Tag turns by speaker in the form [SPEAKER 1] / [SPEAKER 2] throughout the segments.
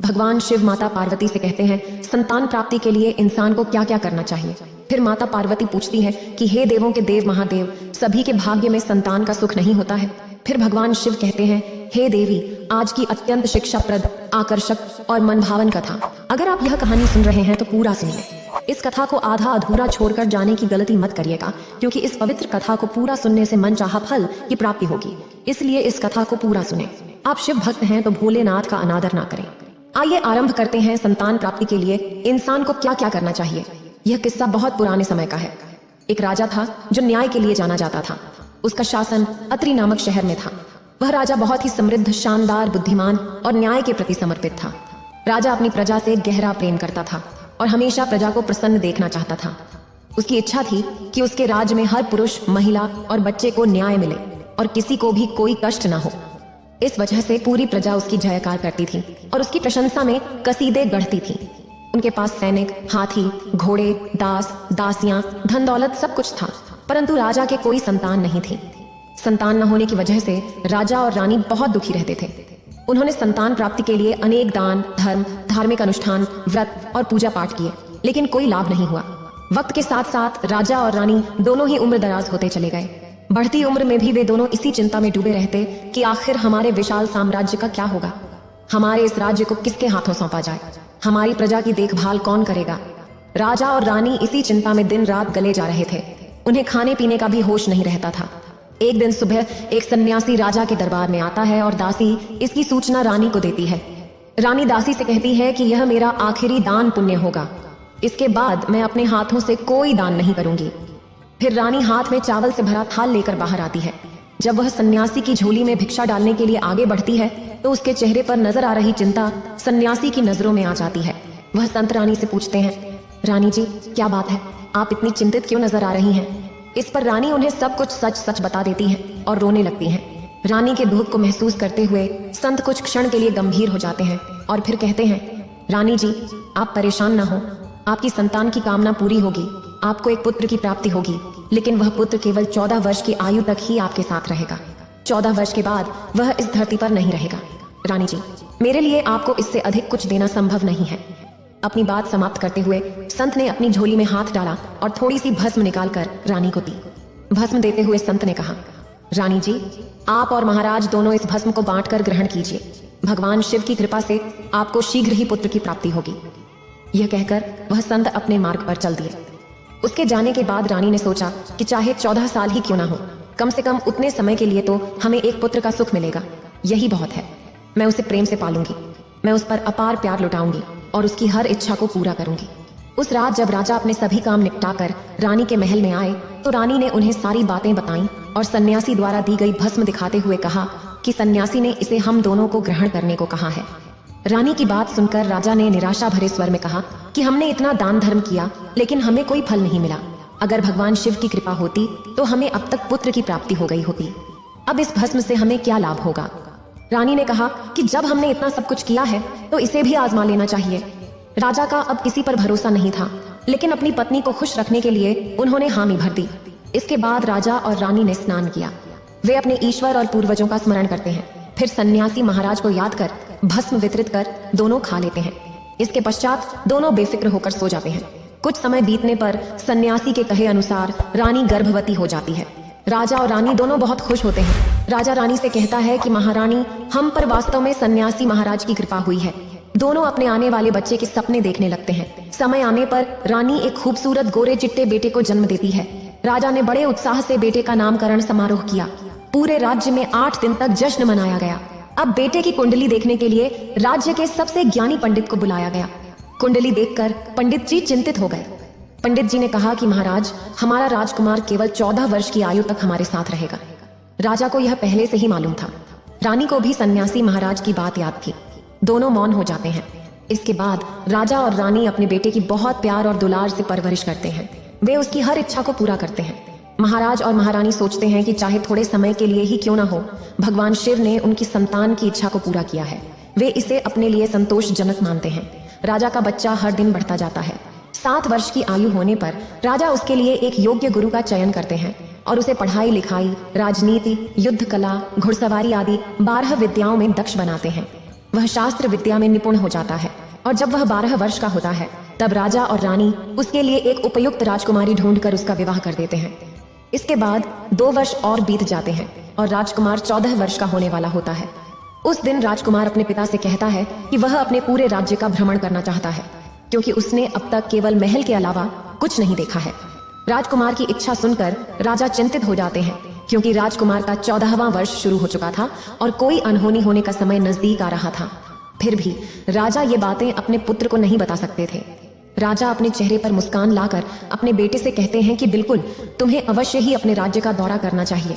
[SPEAKER 1] भगवान शिव माता पार्वती से कहते हैं संतान प्राप्ति के लिए इंसान को क्या क्या करना चाहिए। फिर माता पार्वती पूछती है कि हे देवों के देव महादेव, सभी के भाग्य में संतान का सुख नहीं होता है। फिर भगवान शिव कहते हैं हे देवी, आज की अत्यंत शिक्षाप्रद, आकर्षक और मनभावन कथा, अगर आप यह कहानी सुन रहे हैं तो पूरा सुनिए। इस कथा को आधा अधूरा छोड़कर जाने की गलती मत करिएगा, क्योंकि इस पवित्र कथा को पूरा सुनने से मनचाहा फल की प्राप्ति होगी। इसलिए इस कथा को पूरा सुने। आप शिव भक्त हैं तो भोलेनाथ का अनादर ना करें। आइए आरंभ करते हैं संतान प्राप्ति के लिए इंसान को क्या क्या करना चाहिए। यह किस्सा बहुत पुराने समय का है। एक राजा था जो न्याय के लिए जाना जाता था। उसका शासन अत्रि नामक शहर में था। वह राजा बहुत ही समृद्ध, शानदार, बुद्धिमान और न्याय के प्रति समर्पित था। राजा अपनी प्रजा से गहरा प्रेम करता था और हमेशा प्रजा को प्रसन्न देखना चाहता था। उसकी इच्छा थी कि उसके राज्य में हर पुरुष, महिला और बच्चे को न्याय मिले और किसी को भी कोई कष्ट न हो। इस वजह से पूरी प्रजा उसकी जयकार करती थी और उसकी प्रशंसा में कसीदे गढ़ती थी। उनके पास सैनिक, हाथी, घोड़े, दास, दासियां, धन दौलत सब कुछ था, परंतु राजा के कोई संतान नहीं थी। संतान न होने की वजह से राजा और रानी बहुत दुखी रहते थे। उन्होंने संतान प्राप्ति के लिए अनेक दान, धर्म, धार्मिक अनुष्ठान, व्रत और पूजा पाठ किए, लेकिन कोई लाभ नहीं हुआ। वक्त के साथ साथ राजा और रानी दोनों ही उम्र दराज होते चले गए। बढ़ती उम्र में भी वे दोनों इसी चिंता में डूबे रहते कि आखिर हमारे विशाल साम्राज्य का क्या होगा, हमारे इस राज्य को किसके हाथों सौंपा जाए, हमारी प्रजा की देखभाल कौन करेगा। राजा और रानी इसी चिंता में दिन रात गले जा रहे थे। उन्हें खाने पीने का भी होश नहीं रहता था। एक दिन सुबह एक सन्यासी राजा के दरबार में आता है और दासी इसकी सूचना रानी को देती है। रानी दासी से कहती है कि यह मेरा आखिरी दान पुण्य होगा, इसके बाद मैं अपने हाथों से कोई दान नहीं करूंगी। फिर रानी हाथ में चावल से भरा थाल लेकर बाहर आती है। जब वह सन्यासी की झोली में भिक्षा डालने के लिए आगे बढ़ती है तो उसके चेहरे पर नजर आ रही चिंता सन्यासी की नजरों में आ जाती है। वह संत रानी से पूछते हैं, रानी जी क्या बात है, आप इतनी चिंतित क्यों नजर आ रही हैं? इस पर रानी उन्हें सब कुछ सच सच बता देती है और रोने लगती हैं। रानी के दुख को महसूस करते हुए संत कुछ क्षण के लिए गंभीर हो जाते हैं और फिर कहते हैं, रानी जी आप परेशान ना हो, आपकी संतान की कामना पूरी होगी, आपको एक पुत्र की प्राप्ति होगी, लेकिन वह पुत्र केवल 14 वर्ष की आयु तक ही आपके साथ रहेगा। 14 वर्ष के बाद वह इस धरती पर नहीं रहेगा। रानी जी मेरे लिए आपको इससे अधिक कुछ देना संभव नहीं है। अपनी बात समाप्त करते हुए संत ने अपनी झोली में हाथ डाला और थोड़ी सी भस्म निकालकर रानी को दी। भस्म देते हुए संत ने कहा, रानी जी आप और महाराज दोनों इस भस्म को बांटकर ग्रहण कीजिए। भगवान शिव की कृपा से आपको शीघ्र ही पुत्र की प्राप्ति होगी। यह कहकर वह संत अपने मार्ग पर चल दिए। उसके जाने के बाद रानी ने सोचा कि चाहे 14 साल ही क्यों ना हो, कम से कम उतने समय के लिए तो हमें एक पुत्र का सुख मिलेगा, यही बहुत है। मैं उसे प्रेम से पालूंगी, मैं उस पर अपार प्यार लुटाऊंगी और उसकी हर इच्छा को पूरा करूंगी। उस रात जब राजा अपने सभी काम निपटाकर रानी के महल में आए तो रानी ने उन्हें सारी बातें बताईं और सन्यासी द्वारा दी गई भस्म दिखाते हुए कहा कि सन्यासी ने इसे हम दोनों को ग्रहण करने को कहा है। रानी की बात सुनकर राजा ने निराशा भरे स्वर में कहा कि हमने इतना दान धर्म किया लेकिन हमें कोई फल नहीं मिला। अगर भगवान शिव की कृपा होती तो हमें अब तक पुत्र की प्राप्ति हो गई होती। अब इस भस्म से हमें क्या लाभ होगा? रानी ने कहा कि जब हमने इतना सब कुछ किया है तो इसे भी आजमा लेना चाहिए। राजा का अब किसी पर भरोसा नहीं था, लेकिन अपनी पत्नी को खुश रखने के लिए उन्होंने हामी भर दी। इसके बाद राजा और रानी ने स्नान किया। वे अपने ईश्वर और पूर्वजों का स्मरण करते हैं। फिर सन्यासी महाराज को याद कर भस्म वितरित कर दोनों खा लेते हैं। इसके पश्चात दोनों बेफिक्र होकर सो जाते हैं। कुछ समय बीतने पर सन्यासी के कहे अनुसार रानी गर्भवती हो जाती है। राजा और रानी दोनों बहुत खुश होते हैं। राजा रानी से कहता है कि महारानी, हम पर वास्तव में सन्यासी महाराज की कृपा हुई है। दोनों अपने आने वाले बच्चे के सपने देखने लगते हैं। समय आने पर रानी एक खूबसूरत गोरे चिट्टे बेटे को जन्म देती है। राजा ने बड़े उत्साह से बेटे का नामकरण समारोह किया। पूरे राज्य में 8 दिन तक जश्न मनाया गया। अब बेटे की कुंडली देखने के लिए राज्य के सबसे ज्ञानी पंडित को बुलाया गया। कुंडली देखकर पंडित जी चिंतित हो गए। पंडित जी ने कहा कि महाराज, हमारा राजकुमार केवल 14 वर्ष की आयु तक हमारे साथ रहेगा। राजा को यह पहले से ही मालूम था। रानी को भी सन्यासी महाराज की बात याद थी। दोनों मौन हो जाते हैं। इसके बाद राजा और रानी अपने बेटे की बहुत प्यार और दुलार से परवरिश करते हैं। वे उसकी हर इच्छा को पूरा करते हैं। महाराज और महारानी सोचते हैं कि चाहे थोड़े समय के लिए ही क्यों ना हो, भगवान शिव ने उनकी संतान की इच्छा को पूरा किया है। वे इसे अपने लिए संतोषजनक मानते हैं। राजा का बच्चा हर दिन बढ़ता जाता है। 7 वर्ष की आयु होने पर राजा उसके लिए एक योग्य गुरु का चयन करते हैं और उसे पढ़ाई लिखाई, राजनीति, युद्ध कला, घुड़सवारी आदि 12 विद्याओं में दक्ष बनाते हैं। वह शास्त्र विद्या में निपुण हो जाता है और जब वह 12 वर्ष का होता है तब राजा और रानी उसके लिए एक उपयुक्त राजकुमारी ढूंढकर उसका विवाह कर देते हैं। इसके बाद 2 वर्ष और बीत जाते हैं और राजकुमार 14 वर्ष का होने वाला होता है। उस दिन राजकुमार अपने पिता से कहता है कि वह अपने पूरे राज्य का भ्रमण करना चाहता है, क्योंकि उसने अब तक केवल महल के अलावा कुछ नहीं देखा है। राजकुमार की इच्छा सुनकर राजा चिंतित हो जाते हैं, क्योंकि राजकुमार का 14वां वर्ष शुरू हो चुका था और कोई अनहोनी होने का समय नजदीक आ रहा था। फिर भी राजा ये बातें अपने पुत्र को नहीं बता सकते थे। राजा अपने चेहरे पर मुस्कान लाकर अपने बेटे से कहते हैं कि बिल्कुल, तुम्हें अवश्य ही अपने राज्य का दौरा करना चाहिए।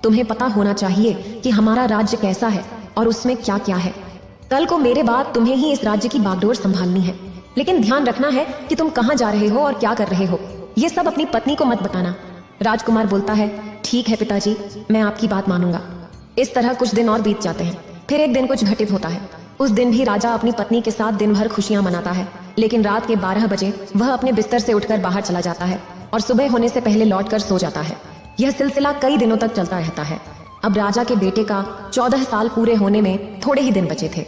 [SPEAKER 1] तुम्हें पता होना चाहिए कि हमारा राज्य कैसा है और उसमें क्या क्या है। कल को मेरे बाद तुम्हें ही इस राज्य की बागडोर संभालनी है, लेकिन ध्यान रखना है कि तुम कहाँ जा रहे हो और क्या कर रहे हो। ये सब अपनी पत्नी को मत बताना। राजकुमार बोलता है, ठीक है पिताजी, मैं आपकी बात मानूंगा। इस तरह कुछ दिन और बीत जाते हैं। फिर एक दिन कुछ घटित होता है। उस दिन भी राजा अपनी पत्नी के साथ दिन भर खुशियां मनाता है, लेकिन रात के 12 बजे वह अपने बिस्तर से उठकर बाहर चला जाता है और सुबह होने से पहले लौटकर सो जाता है। यह सिलसिला कई दिनों तक चलता रहता है। अब राजा के बेटे का 14 साल पूरे होने में थोड़े ही दिन बचे थे।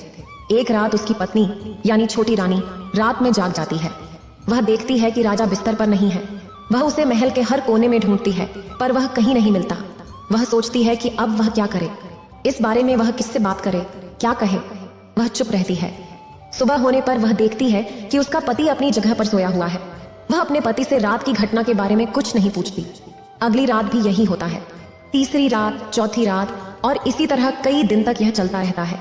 [SPEAKER 1] एक रात उसकी पत्नी यानी छोटी रानी रात में जाग जाती है। वह देखती है कि राजा बिस्तर पर नहीं है। वह उसे महल के हर कोने में ढूंढती है, पर वह कहीं नहीं मिलता। वह सोचती है कि अब वह क्या करे। इस बारे में वह किससे बात करे, क्या कहे। वह चुप रहती है। सुबह होने पर वह देखती है कि उसका पति अपनी जगह पर सोया हुआ है। वह अपने पति से रात की घटना के बारे में कुछ नहीं पूछती। अगली रात भी यही होता है, तीसरी रात, चौथी रात, और इसी तरह कई दिन तक यह चलता रहता है।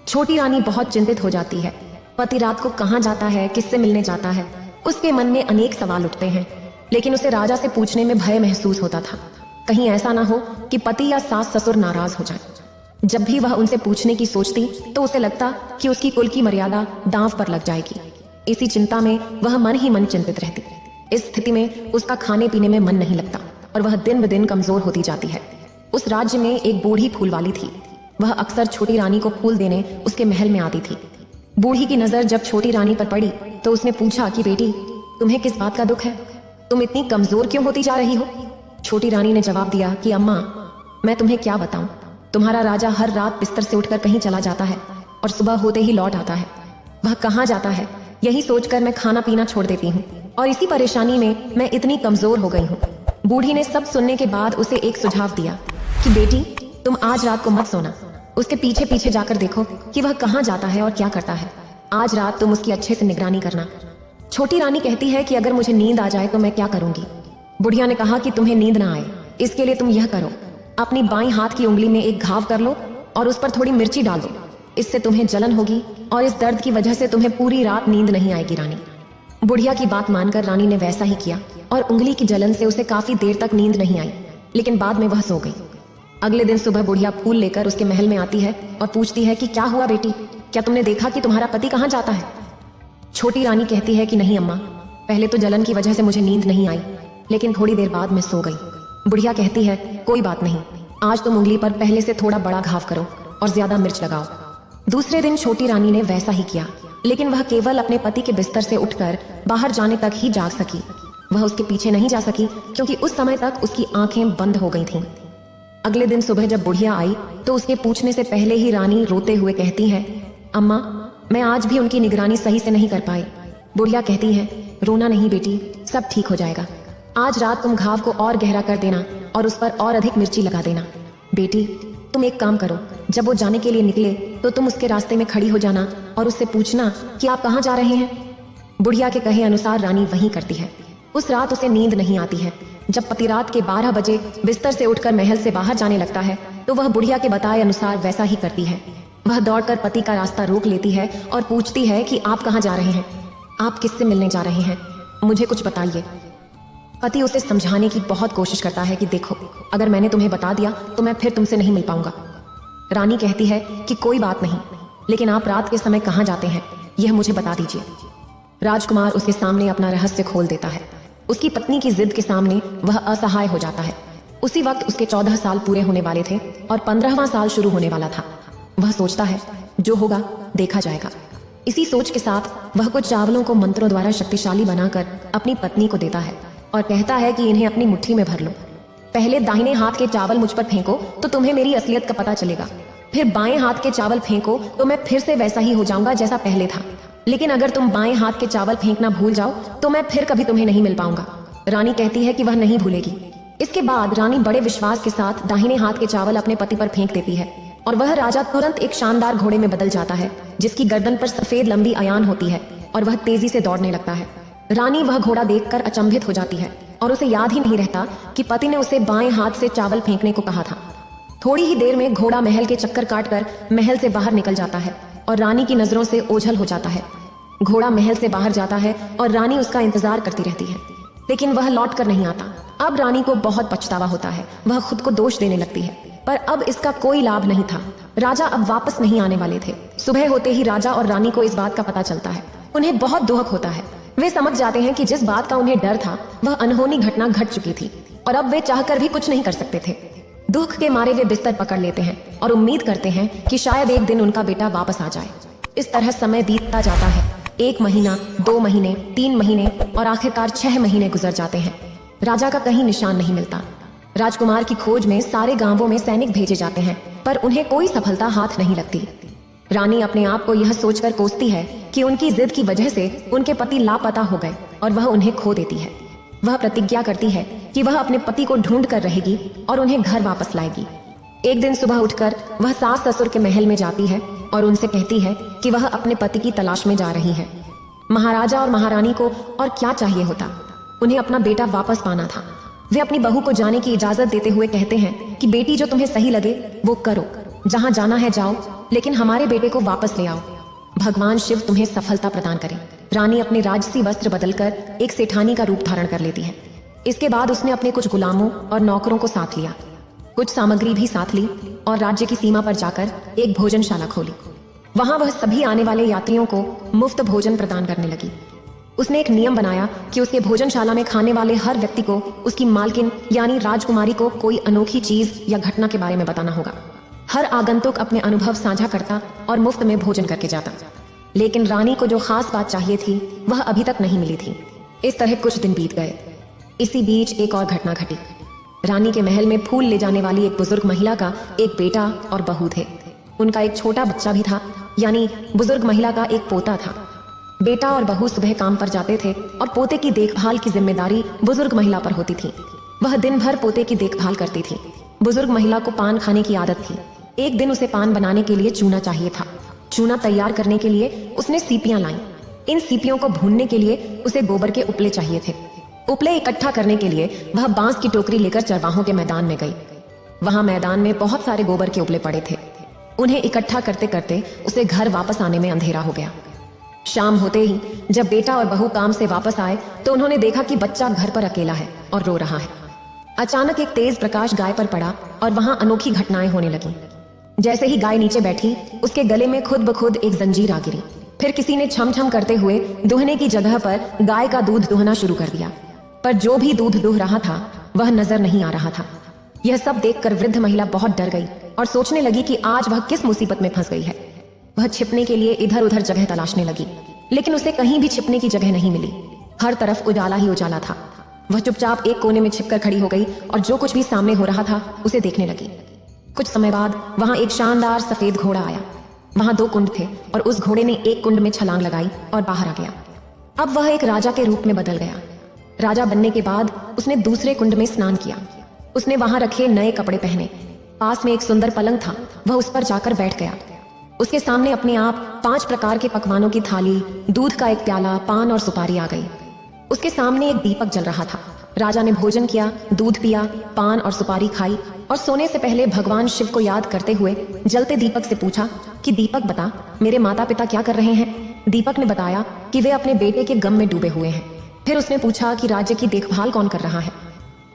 [SPEAKER 1] छोटी रानी बहुत चिंतित हो जाती है। पति रात को कहाँ जाता है, किससे मिलने जाता है। उसके मन में अनेक सवाल उठते हैं, लेकिन उसे राजा से पूछने में भय महसूस होता था। कहीं ऐसा ना हो कि पति या सास ससुर नाराज हो जाए। जब भी वह उनसे पूछने की सोचती तो उसे लगता कि उसकी कुल की मर्यादा दांव पर लग जाएगी। इसी चिंता में वह मन ही मन चिंतित रहती। इस स्थिति में उसका खाने पीने में मन नहीं लगता और वह दिन ब दिन कमजोर होती जाती है। उस राज्य में एक बूढ़ी फूल वाली थी। वह अक्सर छोटी रानी को फूल देने उसके महल में आती थी। बूढ़ी की नजर जब छोटी रानी पर पड़ी तो उसने पूछा कि बेटी, तुम्हें किस बात का दुख है? तुम इतनी कमजोर क्यों होती जा रही हो? छोटी रानी ने जवाब दिया कि अम्मा, मैं तुम्हें क्या बताऊं। तुम्हारा राजा हर रात बिस्तर से उठकर कहीं चला जाता है और सुबह होते ही लौट आता है। वह कहाँ जाता है यही सोचकर मैं खाना पीना छोड़ देती हूँ और इसी परेशानी में मैं इतनी कमजोर हो गई हूँ। बूढ़ी ने सब सुनने के बाद उसे एक सुझाव दिया कि बेटी, तुम आज रात को मत सोना। उसके पीछे पीछे जाकर देखो कि वह कहाँ जाता है और क्या करता है। आज रात तुम उसकी अच्छे से निगरानी करना। छोटी रानी कहती है कि अगर मुझे नींद आ जाए तो मैं क्या करूंगी। बुढ़िया ने कहा कि तुम्हें नींद ना आए इसके लिए तुम यह करो, अपनी बाईं हाथ की उंगली में एक घाव कर लो और उस पर थोड़ी मिर्ची डाल दो। इससे तुम्हें जलन होगी और इस दर्द की वजह से तुम्हें पूरी रात नींद नहीं आएगी। रानी बुढ़िया की बात मानकर रानी ने वैसा ही किया और उंगली की जलन से उसे काफी देर तक नींद नहीं आई, लेकिन बाद में वह सो गई। अगले दिन सुबह बुढ़िया फूल लेकर उसके महल में आती है और पूछती है कि क्या हुआ बेटी, क्या तुमने देखा कि तुम्हारा पति कहाँ जाता है? छोटी रानी कहती है कि नहीं अम्मा, पहले तो जलन की वजह से मुझे नींद नहीं आई, लेकिन थोड़ी देर बाद मैं सो गई। बुढ़िया कहती है कोई बात नहीं, आज तुम उंगली पर पहले से थोड़ा बड़ा घाव करो और ज्यादा मिर्च लगाओ। दूसरे दिन छोटी रानी ने वैसा ही किया, लेकिन वह केवल अपने पति के बिस्तर से उठकर बाहर जाने तक ही जाग सकी। वह उसके पीछे नहीं जा सकी क्योंकि उस समय तक उसकी आंखें बंद हो गई थीं। अगले दिन सुबह जब बुढ़िया आई तो उसके पूछने से पहले ही रानी रोते हुए कहती है, अम्मा, मैं आज भी उनकी निगरानी सही से नहीं कर पाई। बुढ़िया कहती है, रोना नहीं बेटी, सब ठीक हो जाएगा। आज रात तुम घाव को और गहरा कर देना और उस पर और अधिक मिर्ची लगा देना। बेटी, तुम एक काम करो, जब वो जाने के लिए निकले तो तुम उसके रास्ते में खड़ी हो जाना और उससे पूछना कि आप कहाँ जा रहे हैं। बुढ़िया के कहे अनुसार रानी वही करती है। उस रात उसे नींद नहीं आती है। जब पति रात के 12 बजे बिस्तर से उठकर महल से बाहर जाने लगता है तो वह बुढ़िया के बताए अनुसार वैसा ही करती है। वह दौड़कर पति का रास्ता रोक लेती है और पूछती है कि आप कहाँ जा रहे हैं, आप किससे मिलने जा रहे हैं, मुझे कुछ बताइए। पति उसे समझाने की बहुत कोशिश करता है कि देखो, अगर मैंने तुम्हें बता दिया तो मैं फिर तुमसे नहीं मिल पाऊंगा। रानी कहती है कि कोई बात नहीं, लेकिन आप रात के समय कहाँ जाते हैं यह मुझे बता दीजिए। राजकुमार उसके सामने अपना रहस्य खोल देता है। उसकी पत्नी की जिद के सामने वह असहाय हो जाता है। उसी वक्त उसके 14 साल पूरे होने वाले थे और 15वां साल शुरू होने वाला था। वह सोचता है जो होगा देखा जाएगा। इसी सोच के साथ वह कुछ चावलों को मंत्रों द्वारा शक्तिशाली बनाकर अपनी पत्नी को देता है और कहता है कि इन्हें अपनी मुट्ठी में भर लो। पहले दाहिने हाथ के चावल मुझ पर फेंको तो तुम्हें मेरी असलियत का पता चलेगा। फिर बाएं हाथ के चावल फेंको तो मैं फिर से वैसा ही हो जाऊंगा जैसा पहले था। लेकिन अगर तुम बाएं हाथ के चावल फेंकना भूल जाओ तो मैं फिर कभी तुम्हें नहीं मिल पाऊंगा। रानी कहती है कि वह नहीं भूलेगी। इसके बाद रानी बड़े विश्वास के साथ दाहिने हाथ के चावल अपने पति पर फेंक देती है और वह राजा तुरंत एक शानदार घोड़े में बदल जाता है जिसकी गर्दन पर सफेद लंबी अयान होती है और वह तेजी से दौड़ने लगता है। रानी वह घोड़ा देखकर अचंभित हो जाती है और उसे याद ही नहीं रहता कि पति ने उसे बाएं हाथ से चावल फेंकने को कहा था। थोड़ी ही देर में घोड़ा महल के चक्कर काटकर महल से बाहर निकल जाता है और रानी की नजरों से ओझल हो जाता है। घोड़ा महल से बाहर जाता है और रानी उसका इंतजार करती रहती है, लेकिन वह लौट कर नहीं आता। अब रानी को बहुत पछतावा होता है, वह खुद को दोष देने लगती है, पर अब इसका कोई लाभ नहीं था। राजा अब वापस नहीं आने वाले थे। सुबह होते ही राजा और रानी को इस बात का पता चलता है। उन्हें बहुत दुख होता है। वे समझ जाते हैं कि जिस बात का उन्हें डर था वह अनहोनी घटना घट चुकी थी और अब वे चाहकर भी कुछ नहीं कर सकते थे। दुख के मारे वे बिस्तर पकड़ लेते हैं और उम्मीद करते हैं कि शायद एक दिन उनका बेटा वापस आ जाए। इस तरह समय बीतता जाता है। 1 महीना, 2 महीने, 3 महीने और आखिरकार 6 महीने गुजर जाते हैं। राजा का कहीं निशान नहीं मिलता। राजकुमार की खोज में सारे गांवों में सैनिक भेजे जाते हैं पर उन्हें कोई सफलता हाथ नहीं लगती। रानी अपने आप को यह सोचकर कोसती है कि उनकी जिद की वजह से उनके पति लापता हो गए और वह उन्हें खो देती है। वह प्रतिज्ञा करती है कि वह अपने पति को ढूंढ कर रहेगी और उन्हें घर वापस लाएगी। एक दिन सुबह उठकर वह सास ससुर के महल में जाती है और उनसे कहती है कि वह अपने पति की तलाश में जा रही है। महाराजा और महारानी को और क्या चाहिए होता, उन्हें अपना बेटा वापस पाना था। वे अपनी बहू को जाने की इजाजत देते हुए कहते हैं कि बेटी जो तुम्हें सही लगे वो करो, जहां जाना है जाओ, लेकिन हमारे बेटे को वापस ले आओ। भगवान शिव तुम्हें सफलता प्रदान करे। रानी अपने राजसी वस्त्र बदलकर एक सेठानी का रूप धारण कर लेती है। इसके बाद उसने अपने कुछ गुलामों और नौकरों को साथ लिया, कुछ सामग्री भी साथ ली और राज्य की सीमा पर जाकर एक भोजनशाला खोली। वहां वह सभी आने वाले यात्रियों को मुफ्त भोजन प्रदान करने लगी। उसने एक नियम बनाया कि उसके भोजनशाला में खाने वाले हर व्यक्ति को उसकी मालकिन यानी राजकुमारी को कोई अनोखी चीज या घटना के बारे में बताना होगा। हर आगंतुक अपने अनुभव साझा करता और मुफ्त में भोजन करके जाता। लेकिन रानी को जो खास बात चाहिए थी वह अभी तक नहीं मिली थी। इस तरह कुछ दिन बीत गए। इसी बीच एक और घटना घटी। रानी के महल में फूल ले जाने वाली एक बुजुर्ग महिला का एक बेटा और बहू थे। उनका एक छोटा बच्चा भी था, यानी बुजुर्ग महिला का एक पोता था। बेटा और बहू सुबह काम पर जाते थे और पोते की देखभाल की जिम्मेदारी बुजुर्ग महिला पर होती थी। वह दिन भर पोते की देखभाल करती थी। बुजुर्ग महिला को पान खाने की आदत थी। एक दिन उसे पान बनाने के लिए चूना चाहिए था। चूना तैयार करने के लिए उसने सीपियां लाई। इन सीपियों को भूनने के लिए उसे गोबर के उपले चाहिए थे। उपले इकट्ठा करने के लिए वह बांस की टोकरी लेकर चरवाहों के मैदान में गई। वहां मैदान में बहुत सारे गोबर के उपले पड़े थे। उन्हें इकट्ठा करते करते उसे घर वापस आने में अंधेरा हो गया। शाम होते ही जब बेटा और बहू काम से वापस आए तो उन्होंने देखा कि बच्चा घर पर अकेला है और रो रहा है। अचानक एक तेज प्रकाश गाय पर पड़ा और वहां अनोखी घटनाएं होने लगी। जैसे ही गाय नीचे बैठी उसके गले में खुद ब खुद एक जंजीर आ गिरी। फिर किसी ने छम छम करते हुए दुहने की जगह पर गाय का दूध दुहना शुरू कर दिया, पर जो भी दूध दुह रहा था वह नजर नहीं आ रहा था। यह सब देखकर वृद्ध महिला बहुत डर गई और सोचने लगी कि आज वह किस मुसीबत में फंस गई है। वह छिपने के लिए इधर उधर जगह तलाशने लगी, लेकिन उसे कहीं भी छिपने की जगह नहीं मिली। हर तरफ उजाला ही उजाला था। वह चुपचाप एक कोने में छिपकर खड़ी हो गई और जो कुछ भी सामने हो रहा था उसे देखने लगी। कुछ समय बाद वहां एक शानदार सफेद घोड़ा आया। वहां 2 कुंड थे और उस घोड़े ने एक कुंड में छलांग लगाई और बाहर आ गया। अब वह एक राजा के रूप में बदल गया। राजा बनने के बाद उसने दूसरे कुंड में स्नान किया। उसने वहां रखे नए कपड़े पहने। पास में एक सुंदर पलंग था, वह उस पर जाकर बैठ गया। उसके सामने अपने आप 5 प्रकार के पकवानों की थाली, दूध का एक प्याला, पान और सुपारी आ गई। उसके सामने एक दीपक जल रहा था। राजा ने भोजन किया, दूध पिया, पान और सुपारी खाई और सोने से पहले भगवान शिव को याद करते हुए जलते दीपक से पूछा कि दीपक बता, मेरे माता पिता क्या कर रहे हैं। दीपक ने बताया कि वे अपने बेटे के गम में डूबे हुए हैं। फिर उसने पूछा कि राज्य की देखभाल कौन कर रहा है।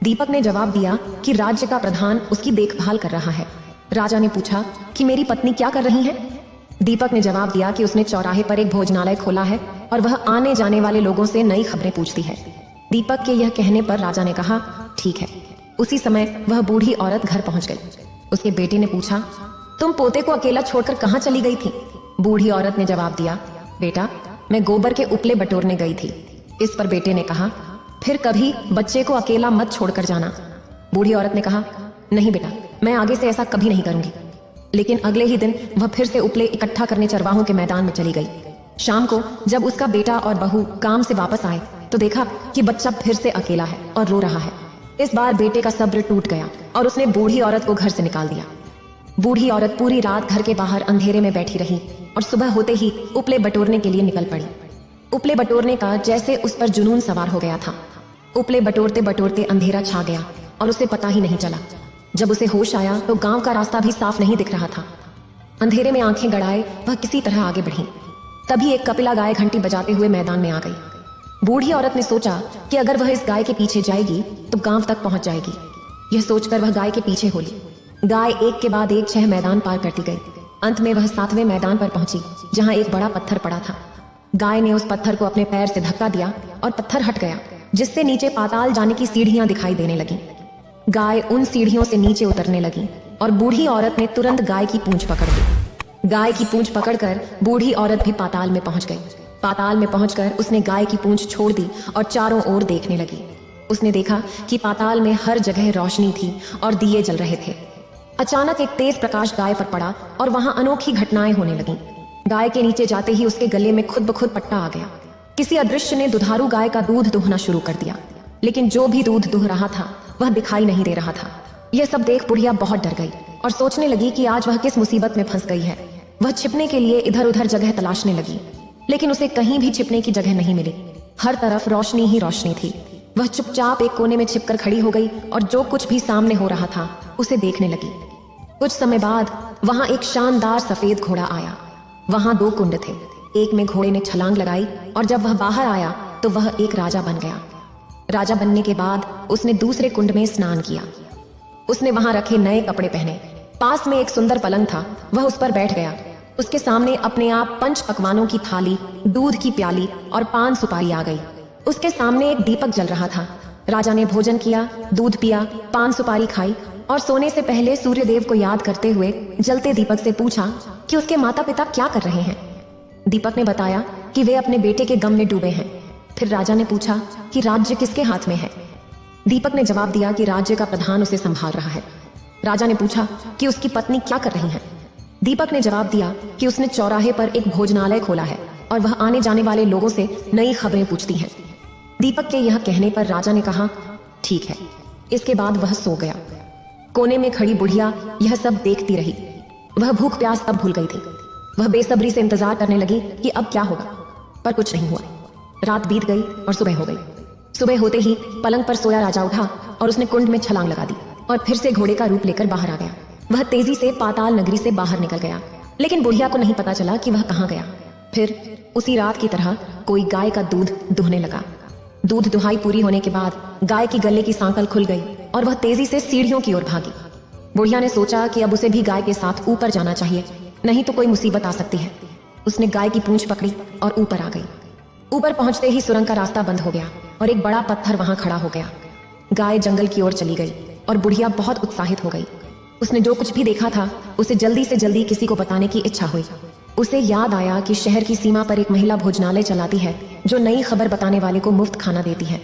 [SPEAKER 1] दीपक ने जवाब दिया कि राज्य का प्रधान उसकी देखभाल कर रहा है। राजा ने पूछा कि मेरी पत्नी क्या कर रही है। दीपक ने जवाब दिया कि उसने चौराहे पर एक भोजनालय खोला है और वह आने जाने वाले लोगों से नई खबरें पूछती है। दीपक के यह कहने पर राजा ने कहा ठीक है। उसी समय वह बूढ़ी औरत घर पहुंच गई। उसके बेटे ने पूछा, तुम पोते को अकेला छोड़कर कहां चली गई थी। बूढ़ी औरत ने जवाब दिया, बेटा मैं गोबर के उपले बटोरने गई थी। इस पर बेटे ने कहा, फिर कभी बच्चे को अकेला मत छोड़कर जाना। बूढ़ी औरत ने कहा, नहीं बेटा, मैं आगे से ऐसा कभी नहीं करूंगी। लेकिन अगले ही दिन वह फिर से उपले इकट्ठा करने चरवाहों के मैदान में चली गई। शाम को जब उसका बेटा और बहू काम से वापस आए तो देखा कि बच्चा फिर से अकेला है और रो रहा है। इस बार बेटे का सब्र टूट गया और उसने बूढ़ी औरत को घर से निकाल दिया। बूढ़ी औरत पूरी रात घर के बाहर अंधेरे में बैठी रही और सुबह होते ही उपले बटोरने के लिए निकल पड़ी। उपले बटोरने का जैसे उस पर जुनून सवार हो गया था। उपले बटोरते बटोरते अंधेरा छा गया और उसे पता ही नहीं चला। जब उसे होश आया तो गांव का रास्ता भी साफ नहीं दिख रहा था। अंधेरे में आंखें गड़ाए वह किसी तरह आगे बढ़ी। तभी एक कपिला गाय घंटी बजाते हुए मैदान में आ गई। बूढ़ी औरत ने सोचा कि अगर वह इस गाय के पीछे जाएगी तो गांव तक पहुंच जाएगी। यह सोचकर वह गाय के पीछे हो ली। गाय एक के बाद एक 6 मैदान पार करती गई। अंत में वह 7वें मैदान पर पहुंची जहां एक बड़ा पत्थर पड़ा था। गाय ने उस पत्थर को अपने पैर से धक्का दिया और पत्थर हट गया, जिससे नीचे पाताल जाने की सीढ़ियां दिखाई देने लगी। गाय उन सीढ़ियों से नीचे उतरने लगी और बूढ़ी औरत ने तुरंत गाय की पूंछ पकड़ ली। गाय की पूंछ पकड़कर बूढ़ी औरत भी पाताल में पहुंच गई। पाताल में पहुंचकर उसने गाय की पूंछ छोड़ दी और चारों ओर देखने लगी। उसने देखा कि पाताल में हर जगह रोशनी थी और दिए जल रहे थे। अचानक एक तेज प्रकाश गाय पर पड़ा और वहां अनोखी घटनाएं होने लगीं। गाय के नीचे जाते ही उसके गले में खुद ब खुद पट्टा आ गया। किसी अदृश्य ने दुधारू गाय का दूध दुहना शुरू कर दिया, लेकिन जो भी दूध दुह रहा था वह दिखाई नहीं दे रहा था। यह सब देख बुढ़िया बहुत डर गई और सोचने लगी कि आज वह किस मुसीबत में फंस गई है। वह छिपने के लिए इधर उधर जगह तलाशने लगी, लेकिन उसे कहीं भी छिपने की जगह नहीं मिली। हर तरफ रोशनी ही रोशनी थी। वह चुपचाप एक कोने में छिपकर खड़ी हो गई और जो कुछ भी सामने हो रहा था उसे देखने लगी। कुछ समय बाद वहां एक शानदार सफेद घोड़ा आया। वहां 2 कुंड थे। एक में घोड़े ने छलांग लगाई और जब वह बाहर आया तो वह एक राजा बन गया। राजा बनने के बाद उसने दूसरे कुंड में स्नान किया। उसने वहां रखे नए कपड़े पहने। पास में एक सुंदर पलंग था, वह उस पर बैठ गया। उसके सामने अपने आप 5 पकवानों की थाली, दूध की प्याली और पान सुपारी आ गई। उसके सामने एक दीपक जल रहा था। राजा ने भोजन किया, दूध पिया, पान सुपारी खाई और सोने से पहले सूर्यदेव को याद करते हुए जलते दीपक से पूछा कि उसके माता पिता क्या कर रहे हैं। दीपक ने बताया कि वे अपने बेटे के गम में डूबे हैं। फिर राजा ने पूछा कि राज्य किसके हाथ में है। दीपक ने जवाब दिया कि राज्य का प्रधान उसे संभाल रहा है। राजा ने पूछा कि उसकी पत्नी क्या कर रही है। दीपक ने जवाब दिया कि उसने चौराहे पर एक भोजनालय खोला है और वह आने जाने वाले लोगों से नई खबरें पूछती है। दीपक के यह कहने पर राजा ने कहा ठीक है। इसके बाद वह सो गया। कोने में खड़ी बुढ़िया यह सब देखती रही। वह भूख प्यास तब भूल गई थी। वह बेसब्री से इंतजार करने लगी कि अब क्या होगा, पर कुछ नहीं हुआ। रात बीत गई और सुबह हो गई। सुबह होते ही पलंग पर सोया राजा उठा और उसने कुंड में छलांग लगा दी और फिर से घोड़े का रूप लेकर बाहर आ गया। वह तेजी से पाताल नगरी से बाहर निकल गया, लेकिन बुढ़िया को नहीं पता चला कि वह कहाँ गया। फिर उसी रात की तरह कोई गाय का दूध दुहने लगा। दूध दुहाई पूरी होने के बाद गाय की गले की सांकल खुल गई और वह तेजी से सीढ़ियों की ओर भागी। बुढ़िया ने सोचा कि अब उसे भी गाय के साथ ऊपर जाना चाहिए, नहीं तो कोई मुसीबत आ सकती है। उसने गाय की पूंछ पकड़ी और ऊपर आ गई। ऊपर पहुंचते ही सुरंग का रास्ता बंद हो गया और एक बड़ा पत्थर वहां खड़ा हो गया। गाय जंगल की ओर चली गई और बुढ़िया बहुत उत्साहित हो गई। उसने जो कुछ भी देखा था उसे जल्दी से जल्दी किसी को बताने की इच्छा हुई। उसे याद आया कि शहर की सीमा पर एक महिला भोजनालय चलाती है जो नई खबर बताने वाले को मुफ्त खाना देती है।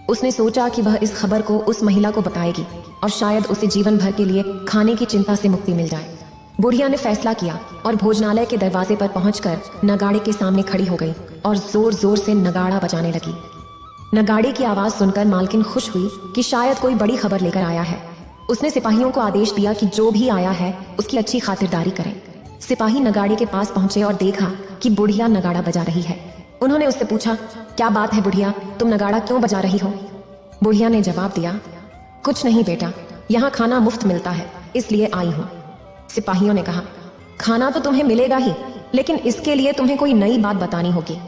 [SPEAKER 1] उसने सोचा कि वह इस खबर को उस महिला को बताएगी और शायद उसे जीवन भर के लिए खाने की चिंता से मुक्ति मिल जाए। बुढ़िया ने फैसला किया और भोजनालय के दरवाजे पर पहुंचकर नगाड़े के सामने खड़ी हो गई और जोर जोर से नगाड़ा बजाने लगी। नगाड़े की आवाज सुनकर मालकिन खुश हुई कि शायद कोई बड़ी खबर लेकर आया है। उसने सिपाहियों को आदेश दिया कि जो भी आया है उसकी अच्छी खातिरदारी करें। सिपाही नगाड़े के पास पहुंचे और देखा कि बुढ़िया नगाड़ा बजा रही है। उन्होंने उससे पूछा, क्या बात है बुढ़िया, तुम नगाड़ा क्यों बजा रही हो? बुढ़िया ने जवाब दिया, कुछ नहीं बेटा, यहाँ खाना मुफ्त मिलता है इसलिए आई हूँ। सिपाहियों ने कहा, खाना तो तुम्हें मिलेगा ही, लेकिन इसके लिए तुम्हें कोई नई बात बतानी होगी।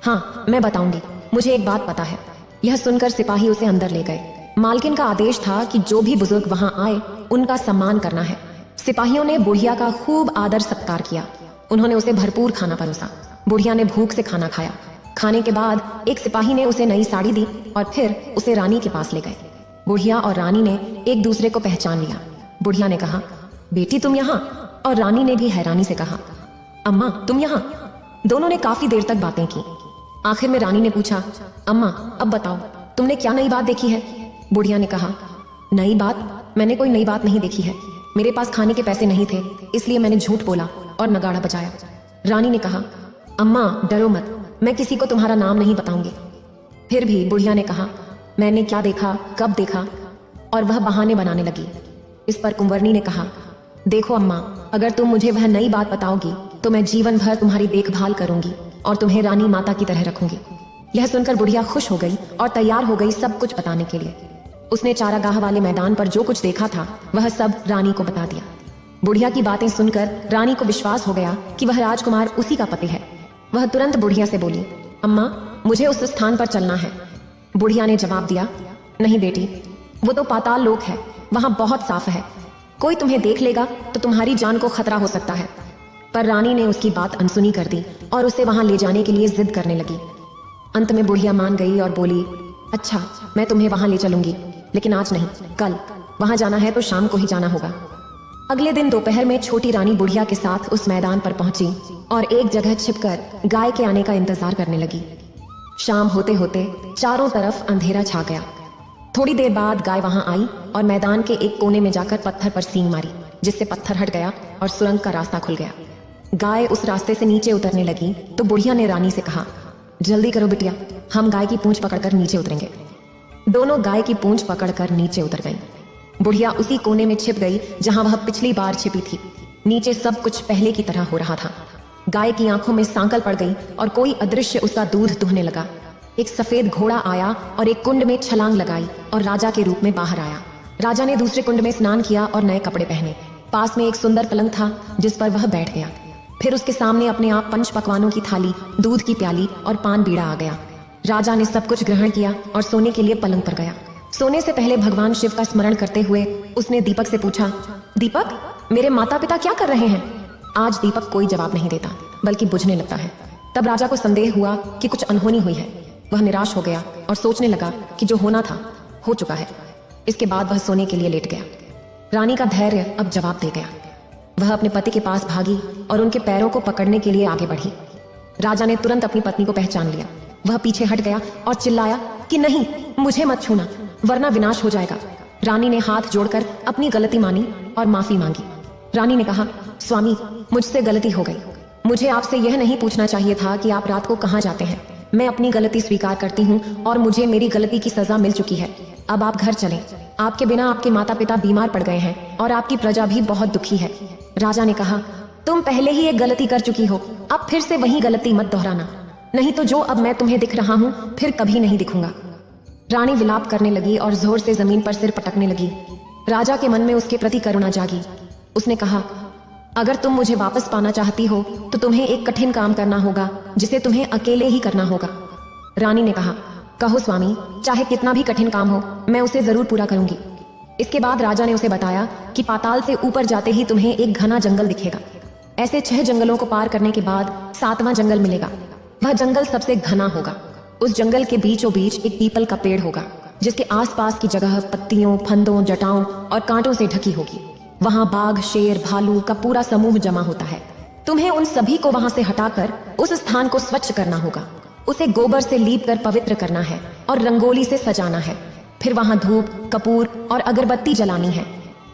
[SPEAKER 1] हाँ, मैं बताऊंगी, मुझे एक बात पता है। यह सुनकर सिपाही उसे अंदर ले गए। मालकिन का आदेश था कि जो भी बुजुर्ग वहां आए उनका सम्मान करना है। सिपाहियों ने बुढ़िया का खूब आदर सत्कार किया। उन्होंने उसे भरपूर खाना परोसा। बुढ़िया ने भूख से खाना खाया। खाने के बाद एक सिपाही ने उसे नई साड़ी दी और फिर उसे रानी के पास ले गए। बुढ़िया और रानी ने एक दूसरे को पहचान लिया। बुढ़िया ने कहा, बेटी तुम यहाँ? और रानी ने भी हैरानी से कहा, अम्मा तुम यहाँ? दोनों ने काफी देर तक बातें की। आखिर में रानी ने पूछा, अम्मा अब बताओ, तुमने क्या नई बात देखी है? बुढ़िया ने कहा, नई बात? मैंने कोई नई बात नहीं देखी है। मेरे पास खाने के पैसे नहीं थे, इसलिए मैंने झूठ बोला और नगाड़ा बजाया। रानी ने कहा, अम्मा डरो मत, मैं किसी को तुम्हारा नाम नहीं बताऊंगी। फिर भी बुढ़िया ने कहा, मैंने क्या देखा, कब देखा, और वह बहाने बनाने लगी। इस पर कुंवरनी ने कहा, देखो अम्मा, अगर तुम मुझे वह नई बात बताओगी तो मैं जीवन भर तुम्हारी देखभाल करूंगी और तुम्हें रानी माता की तरह रखूंगी। यह सुनकर बुढ़िया खुश हो गई और तैयार हो गई सब कुछ बताने के लिए। उसने चारागाह वाले मैदान पर जो कुछ देखा था वह सब रानी को बता दिया। बुढ़िया की बातें सुनकर रानी को विश्वास हो गया कि वह राजकुमार उसी का पति है। वह तुरंत बुढ़िया से बोली, अम्मा मुझे उस स्थान पर चलना है। बुढ़िया ने जवाब दिया, नहीं बेटी, वो तो पाताल लोक है, वहां बहुत साफ है, कोई तुम्हें देख लेगा तो तुम्हारी जान को खतरा हो सकता है। पर रानी ने उसकी बात अनसुनी कर दी और उसे वहां ले जाने के लिए जिद करने लगी। अंत में बुढ़िया मान गई और बोली, अच्छा मैं तुम्हें वहां ले चलूंगी, लेकिन आज नहीं, कल। वहां जाना है तो शाम को ही जाना होगा। अगले दिन दोपहर में छोटी रानी बुढ़िया के साथ उस मैदान पर पहुंची और एक जगह छिपकर गाय के आने का इंतजार करने लगी। शाम होते होते चारों तरफ अंधेरा छा गया। थोड़ी देर बाद गाय वहां आई और मैदान के एक कोने में जाकर पत्थर पर सींग मारी, जिससे पत्थर हट गया और सुरंग का रास्ता खुल गया। गाय उस रास्ते से नीचे उतरने लगी तो बुढ़िया ने रानी से कहा, जल्दी करो बिटिया, हम गाय की पूंछ पकड़कर नीचे उतरेंगे। दोनों गाय की पूंछ पकड़कर नीचे उतर गईं। बुढ़िया उसी कोने में छिप गई जहां वह पिछली बार छिपी थी। नीचे सब कुछ पहले की तरह हो रहा था। गाय की आंखों में सांकल पड़ गई और कोई अदृश्य उसका दूध दुहने लगा। एक सफेद घोड़ा आया और एक कुंड में छलांग लगाई और राजा के रूप में बाहर आया। राजा ने दूसरे कुंड में स्नान किया और नए कपड़े पहने। पास में एक सुंदर पलंग था जिस पर वह बैठ गया। फिर उसके सामने अपने आप 5 पकवानों की थाली, दूध की प्याली और पान बीड़ा आ गया। राजा ने सब कुछ ग्रहण किया और सोने के लिए पलंग पर गया। सोने से पहले भगवान शिव का स्मरण करते हुए उसने दीपक से पूछा, दीपक मेरे माता पिता क्या कर रहे हैं? आज दीपक कोई जवाब नहीं देता बल्कि बुझने लगता है। तब राजा को संदेह हुआ कि कुछ अनहोनी हुई है। वह निराश हो गया और सोचने लगा कि जो होना था हो चुका है। इसके बाद वह सोने के लिए लेट गया। रानी का धैर्य अब जवाब दे गया। वह अपने पति के पास भागी और उनके पैरों को पकड़ने के लिए आगे बढ़ी। राजा ने तुरंत अपनी पत्नी को पहचान लिया। वह पीछे हट गया और चिल्लाया कि नहीं, मुझे मत छूना वरना विनाश हो जाएगा। रानी ने हाथ जोड़कर अपनी गलती मानी और माफी मांगी। रानी ने कहा, स्वामी मुझसे गलती हो गई, मुझे आपसे यह नहीं पूछना चाहिए था कि आप रात को कहाँ जाते हैं। मैं अपनी गलती स्वीकार करती हूँ और मुझे मेरी गलती की सजा मिल चुकी है। अब आप घर चलें। आपके बिना आपके माता पिता बीमार पड़ गए हैं और आपकी प्रजा भी बहुत दुखी है। राजा ने कहा, तुम पहले ही एक गलती कर चुकी हो, अब फिर से वही गलती मत दोहराना, नहीं तो जो अब मैं तुम्हें दिख रहा हूँ फिर कभी नहीं दिखूंगा। रानी विलाप करने लगी और जोर से जमीन पर सिर पटकने लगी। राजा के मन में उसके प्रति करुणा जागी। उसने कहा, अगर तुम मुझे वापस पाना चाहती हो तो तुम्हें एक कठिन काम करना होगा जिसे तुम्हें अकेले ही करना होगा। रानी ने कहा, कहो स्वामी, चाहे कितना भी कठिन काम हो मैं उसे जरूर पूरा करूंगी। इसके बाद राजा ने उसे बताया कि पाताल से ऊपर जाते ही तुम्हें एक घना जंगल दिखेगा। ऐसे 6 जंगलों को पार करने के बाद 7वां जंगल मिलेगा। वह जंगल सबसे घना होगा। उस जंगल के बीचों बीच एक पीपल का पेड़ होगा जिसके आसपास की जगह पत्तियों, फंदों, जटाओं और कांटों से ढकी होगी। वहां बाघ, शेर, भालू का पूरा समूह जमा होता है। तुम्हें उन सभी को वहां से हटाकर उस स्थान को स्वच्छ करना होगा। उसे गोबर से लीप कर पवित्र करना है और रंगोली से सजाना है। फिर वहां धूप, कपूर और अगरबत्ती जलानी है।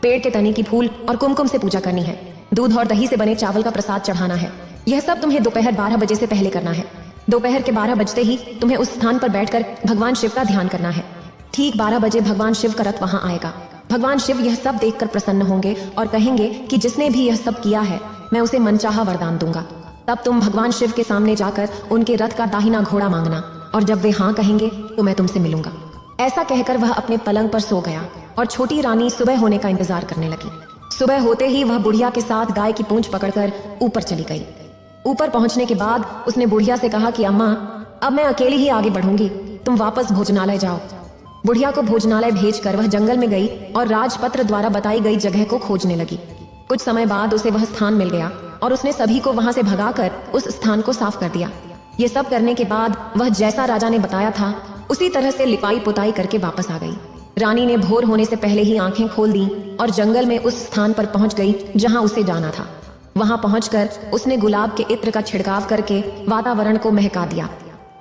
[SPEAKER 1] पेड़ के तने की फूल और कुमकुम से पूजा करनी है। दूध और दही से बने चावल का प्रसाद चढ़ाना है। यह सब तुम्हें दोपहर 12 बजे से पहले करना है। दोपहर के 12 बजते ही तुम्हें उस स्थान पर बैठकर भगवान शिव का ध्यान करना है। ठीक 12 बजे भगवान शिव का रथ वहां आएगा। भगवान शिव यह सब देखकर प्रसन्न होंगे और कहेंगे कि जिसने भी यह सब किया है मैं उसे मनचाहा वरदान दूंगा। तब तुम भगवान शिव के सामने जाकर उनके रथ का दाहिना घोड़ा मांगना और जब वे हाँ कहेंगे तो मैं तुमसे मिलूंगा। ऐसा कहकर वह अपने पलंग पर सो गया और छोटी रानी सुबह होने का इंतजार करने लगी। सुबह होते ही वह बुढ़िया के साथ गाय की पूंछ पकड़कर ऊपर चली गई। ऊपर पहुंचने के बाद उसने बुढ़िया से कहा कि अम्मा, अब मैं अकेली ही आगे बढ़ूंगी, तुम वापस भोजनालय जाओ। बुढ़िया को भोजनालय भेजकर वह जंगल में गई और राजपत्र द्वारा बताई गई जगह को खोजने लगी। कुछ समय बाद उसे वह स्थान मिल गया और उसने सभी को वहां से भगाकर उस स्थान को साफ कर दिया। ये सब करने के बाद वह जैसा राजा ने बताया था उसी तरह से लिपाई पुताई करके वापस आ गई। रानी ने भोर होने से पहले ही आंखें खोल दी और जंगल में उस स्थान पर पहुंच गई जहां उसे जाना था। वहां पहुंचकर उसने गुलाब के इत्र का छिड़काव करके वातावरण को महका दिया।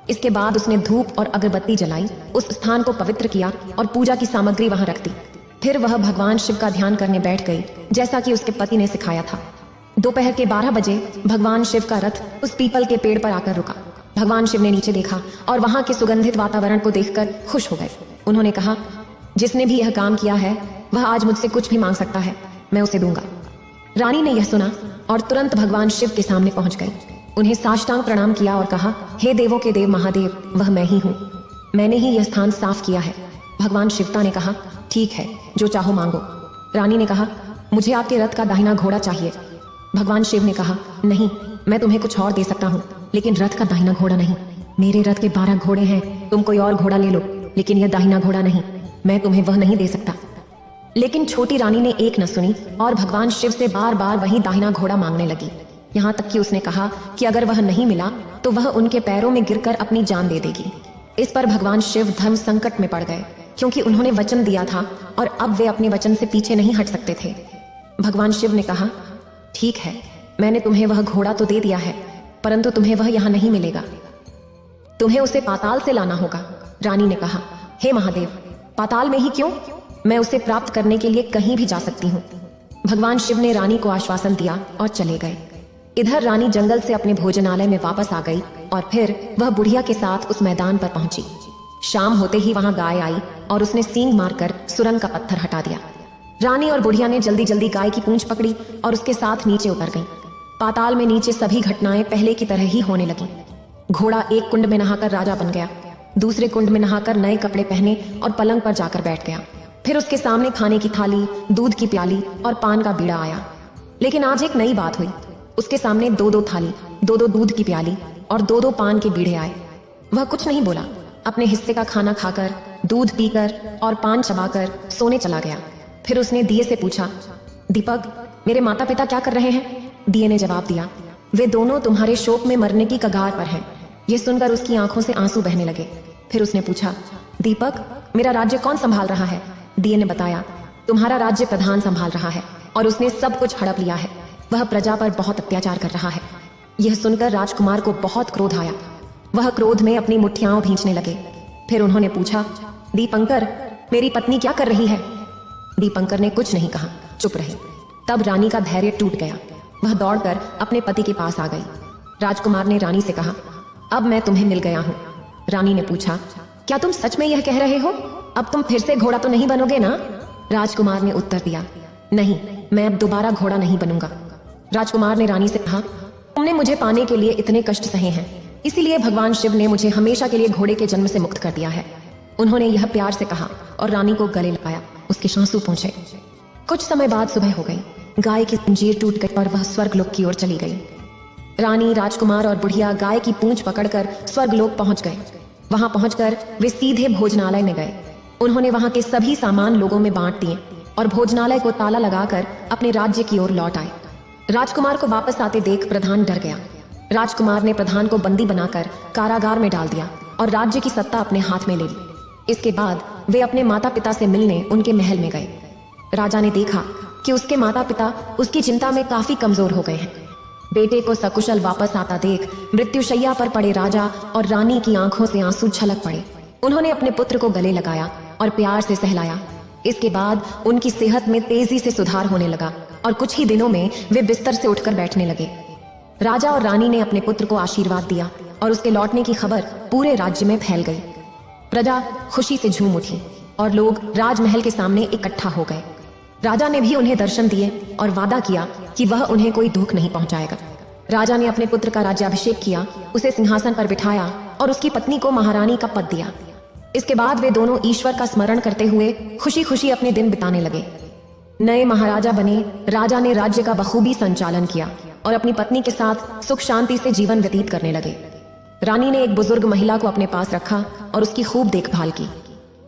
[SPEAKER 1] इसके बाद उसने धूप और अगरबत्ती जलाई, उस स्थान को पवित्र किया और पूजा की सामग्री वहां रख दी। फिर वह भगवान शिव का ध्यान करने बैठ गई, जैसा कि उसके पति ने सिखाया था। दोपहर के 12 बजे भगवान शिव का रथ उस पीपल के पेड़ पर आकर रुका। भगवान शिव ने नीचे देखा और वहां के सुगंधित वातावरण को देखकर खुश हो गए। उन्होंने कहा, जिसने भी यह काम किया है वह आज मुझसे कुछ भी मांग सकता है, मैं उसे दूंगा। रानी ने यह सुना और तुरंत भगवान शिव के सामने पहुंच गई। उन्हें साष्टांग प्रणाम किया और कहा, हे देवों के देव महादेव, वह मैं ही हूँ, मैंने ही यह स्थान साफ किया है। भगवान शिवता ने कहा, ठीक है, जो चाहो मांगो। रानी ने कहा, मुझे आपके रथ का दाहिना घोड़ा चाहिए। भगवान शिव ने कहा, नहीं, मैं तुम्हें कुछ और दे सकता हूँ, लेकिन रथ का दाहिना घोड़ा नहीं। मेरे रथ के 12 घोड़े हैं, तुम कोई और घोड़ा ले लो, लेकिन यह दाहिना घोड़ा नहीं, मैं तुम्हें वह नहीं दे सकता। लेकिन छोटी रानी ने एक न सुनी और भगवान शिव से बार बार वही दाहिना घोड़ा मांगने लगी। यहाँ तक कि उसने कहा कि अगर वह नहीं मिला तो वह उनके पैरों में गिरकर अपनी जान दे देगी। इस पर भगवान शिव धर्म संकट में पड़ गए, क्योंकि उन्होंने वचन दिया था और अब वे अपने वचन से पीछे नहीं हट सकते थे। भगवान शिव ने कहा, ठीक है, मैंने तुम्हें वह घोड़ा तो दे दिया है, परंतु तुम्हें वह यहाँ नहीं मिलेगा, तुम्हें उसे पाताल से लाना होगा। रानी ने कहा, हे महादेव, पाताल में ही क्यों? मैं उसे प्राप्त करने के लिए कहीं भी जा सकती हूँ। भगवान शिव ने रानी को आश्वासन दिया और चले गए। इधर रानी जंगल से अपने भोजनालय में वापस आ गई और फिर वह बुढ़िया के साथ उस मैदान पर पहुंची। शाम होते ही वहां गाय आई और उसने सींग मारकर सुरंग का पत्थर हटा दिया। रानी और बुढ़िया ने जल्दी जल्दी गाय की पूंछ पकड़ी और उसके साथ नीचे उतर गईं। पाताल में नीचे सभी घटनाएं पहले की तरह ही होने लगी। घोड़ा एक कुंड में नहाकर राजा बन गया, दूसरे कुंड में नहाकर नए कपड़े पहने और पलंग पर जाकर बैठ गया। फिर उसके सामने खाने की थाली, दूध की प्याली और पान का बीड़ा आया। लेकिन आज एक नई बात हुई, उसके सामने 2-2 थाली, 2-2 दूध की प्याली और 2-2 पान के बीड़े आए। वह कुछ नहीं बोला, अपने हिस्से का खाना खाकर, दूध पीकर और पान चबाकर सोने चला गया। फिर उसने दिए से पूछा, दीपक, मेरे माता पिता क्या कर रहे हैं? दिए ने जवाब दिया, वे दोनों तुम्हारे शोक में मरने की कगार पर हैं। यह सुनकर उसकी आंखों से आंसू बहने लगे। फिर उसने पूछा, दीपक, मेरा राज्य कौन संभाल रहा है? दिए ने बताया, तुम्हारा राज्य प्रधान संभाल रहा है और उसने सब कुछ हड़प लिया है। वह प्रजा पर बहुत अत्याचार कर रहा है। यह सुनकर राजकुमार को बहुत क्रोध आया। वह क्रोध में अपनी मुठ्ठियां भींचने लगे। फिर उन्होंने पूछा, दीपंकर, मेरी पत्नी क्या कर रही है? दीपंकर ने कुछ नहीं कहा, चुप रही। तब रानी का धैर्य टूट गया। वह दौड़कर अपने पति के पास आ गई। राजकुमार ने रानी से कहा, अब मैं तुम्हें मिल गया हूँ। रानी ने पूछा, क्या तुम सच में यह कह रहे हो? अब तुम फिर से घोड़ा तो नहीं बनोगे ना? राजकुमार ने उत्तर दिया, नहीं, मैं अब दोबारा घोड़ा नहीं बनूंगा। राजकुमार ने रानी से कहा, तुमने मुझे पाने के लिए इतने कष्ट सहे हैं, इसीलिए भगवान शिव ने मुझे हमेशा के लिए घोड़े के जन्म से मुक्त कर दिया है। उन्होंने यह प्यार से कहा और रानी को गले लगाया। उसके आंसू पहुंचे। कुछ समय बाद सुबह हो गई। गाय की जंजीर टूट गई और वह स्वर्गलोक की ओर चली गई। रानी, राजकुमार और बुढ़िया गाय की पूंछ पकड़कर स्वर्गलोक पहुंच गए। वहां पहुंचकर वे सीधे भोजनालय में गए। उन्होंने वहां के सभी सामान लोगों में बांट दिए और भोजनालय को ताला लगाकर अपने राज्य की ओर लौट आए। राजकुमार को वापस आते देख प्रधान डर गया। राजकुमार ने प्रधान को बंदी बनाकर कारागार में डाल दिया और राज्य की सत्ता अपने हाथ में ले ली। इसके बाद वे अपने माता पिता से मिलने उनके महल में गए। राजा ने देखा कि उसके माता पिता उसकी चिंता में काफी कमजोर हो गए हैं। बेटे को सकुशल वापस आता देख मृत्युशैया पर पड़े राजा और रानी की आंखों से आंसू छलक पड़े। उन्होंने अपने पुत्र को गले लगाया और प्यार से सहलाया। इसके बाद उनकी सेहत में तेजी से सुधार होने लगा और कुछ ही दिनों में वे बिस्तर से उठकर बैठने लगे। राजा और रानी ने अपने पुत्र को आशीर्वाद दिया और उसके लौटने की खबर पूरे राज्य में फैल गई। प्रजा खुशी से झूम उठी और लोग राजमहल के सामने इकट्ठा हो गए। राजा ने भी उन्हें दर्शन दिए और वादा किया कि वह उन्हें कोई दुख नहीं पहुंचाएगा। राजा ने अपने पुत्र का राज्याभिषेक किया, उसे सिंहासन पर बिठाया और उसकी पत्नी को महारानी का पद दिया। इसके बाद वे दोनों ईश्वर का स्मरण करते हुए खुशी खुशी अपने दिन बिताने लगे। नए महाराजा बने। राजा ने राज्य का बखूबी संचालन किया और अपनी पत्नी के साथ सुख शांति से जीवन व्यतीत करने लगे। रानी ने एक बुजुर्ग महिला को अपने पास रखा और उसकी खूब देखभाल की।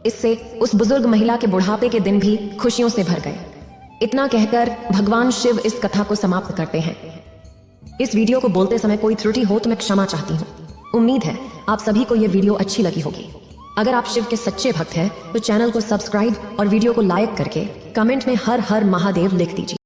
[SPEAKER 1] इससे उस बुजुर्ग महिला के बुढ़ापे के दिन भी खुशियों से भर गए। इतना कहकर भगवान शिव इस कथा को समाप्त करते हैं। इस वीडियो को बोलते समय कोई त्रुटि हो तो मैं क्षमा चाहती हूँ। उम्मीद है आप सभी को यह वीडियो अच्छी लगी होगी। अगर आप शिव के सच्चे भक्त हैं तो चैनल को सब्सक्राइब और वीडियो को लाइक करके कमेंट में हर हर महादेव लिख दीजिए।